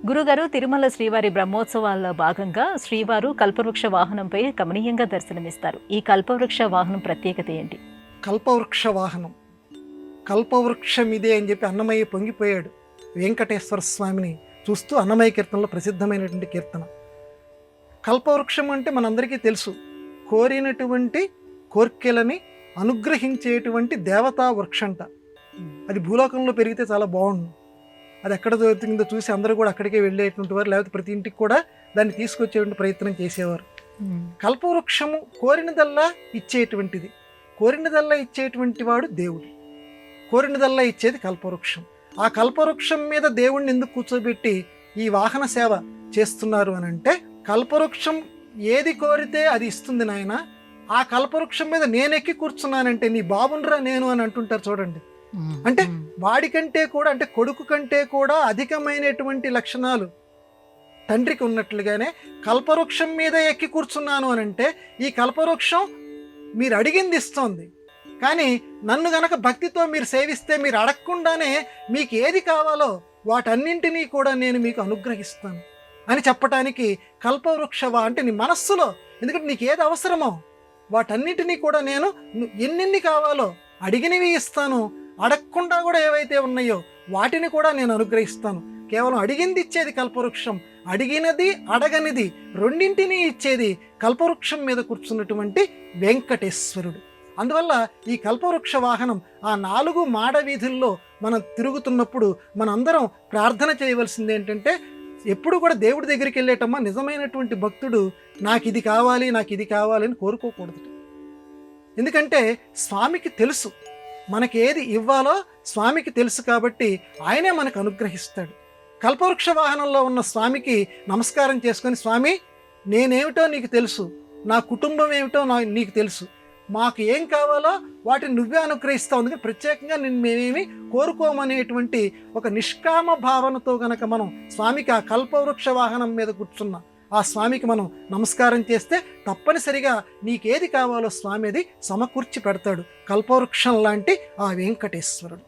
గురుగారు, తిరుమల శ్రీవారి బ్రహ్మోత్సవాల్లో భాగంగా శ్రీవారు కల్పవృక్ష వాహనంపై కమనీయంగా దర్శనమిస్తారు. ఈ కల్పవృక్ష వాహనం ప్రత్యేకత ఏంటి? కల్పవృక్ష వాహనం కల్పవృక్షం ఇదే అని చెప్పి అన్నమయ్య పొంగిపోయాడు వెంకటేశ్వర స్వామిని చూస్తూ. అన్నమయ్య కీర్తనలో ప్రసిద్ధమైనటువంటి కీర్తన. కల్పవృక్షం అంటే మనందరికీ తెలుసు, కోరినటువంటి కోర్కెలని అనుగ్రహించేటువంటి దేవతా వృక్షంట. అది భూలోకంలో పెరిగితే చాలా బాగుండు. అది ఎక్కడ దొరుకుతుందో చూసి అందరూ కూడా అక్కడికే వెళ్ళేటువంటి వారు, లేకపోతే ప్రతి ఇంటికి కూడా దాన్ని తీసుకొచ్చేటువంటి ప్రయత్నం చేసేవారు. కల్పవృక్షము కోరినదల్లా ఇచ్చేటువంటిది. కోరినదల్లా ఇచ్చేటువంటి వాడు దేవుడు. కోరినదల్లా ఇచ్చేది కల్పవృక్షం. ఆ కల్పవృక్షం మీద దేవుణ్ణి ఎందుకు కూర్చోబెట్టి ఈ వాహన సేవ చేస్తున్నారు అని అంటే, కల్పవృక్షం ఏది కోరితే అది ఇస్తుంది నాయన. ఆ కల్పవృక్షం మీద నేనెక్కి కూర్చున్నానంటే నీ బాబునరా నేను అని అంటుంటారు చూడండి. అంటే వాడికంటే కూడా, అంటే కొడుకు కంటే కూడా అధికమైనటువంటి లక్షణాలు తండ్రికి ఉన్నట్లుగానే కల్పవృక్షం మీద ఎక్కి కూర్చున్నాను అని అంటే, ఈ కల్పవృక్షం మీరు అడిగింది ఇస్తోంది. కానీ నన్ను గనక భక్తితో మీరు సేవిస్తే, మీరు అడగకుండానే మీకు ఏది కావాలో వాటన్నింటినీ కూడా నేను మీకు అనుగ్రహిస్తాను అని చెప్పటానికి కల్పవృక్షవా అంటే నీ మనస్సులో, ఎందుకంటే నీకు ఏది అవసరమో వాటన్నిటినీ కూడా నేను ఎన్నెన్ని కావాలో అడిగినవి ఇస్తాను, అడగకుండా కూడా ఏవైతే ఉన్నాయో వాటిని కూడా నేను అనుగ్రహిస్తాను. కేవలం అడిగింది ఇచ్చేది కల్పవృక్షం, అడిగినది అడగనిది రెండింటినీ ఇచ్చేది కల్పవృక్షం మీద కూర్చున్నటువంటి వెంకటేశ్వరుడు. అందువల్ల ఈ కల్పవృక్ష వాహనం ఆ 4 మాడ వీధుల్లో మనం తిరుగుతున్నప్పుడు మనందరం ప్రార్థన చేయవలసింది ఏంటంటే, ఎప్పుడు కూడా దేవుడి దగ్గరికి వెళ్ళేటమ్మా నిజమైనటువంటి భక్తుడు నాకు ఇది కావాలి, నాకు ఇది కావాలి అని కోరుకోకూడదు. ఎందుకంటే స్వామికి తెలుసు మనకి ఏది ఇవ్వాలో, స్వామికి తెలుసు కాబట్టి ఆయనే మనకు అనుగ్రహిస్తాడు. కల్పవృక్ష వాహనంలో ఉన్న స్వామికి నమస్కారం చేసుకొని, స్వామి నేనేమిటో నీకు తెలుసు, నా కుటుంబం ఏమిటో నీకు తెలుసు, మాకు ఏం కావాలో వాటిని నువ్వే అనుగ్రహిస్తావు, అందుకని ప్రత్యేకంగా మేమేమి కోరుకోమనేటువంటి ఒక నిష్కామ భావనతో గనక మనం స్వామికి, ఆ కల్పవృక్ష వాహనం మీద కూర్చున్న ఆ స్వామికి మనం నమస్కారం చేస్తే తప్పనిసరిగా నీకేది కావాలో స్వామి అది సమకూర్చి పెడతాడు. కల్పవృక్షం లాంటి ఆ వెంకటేశ్వరుడు.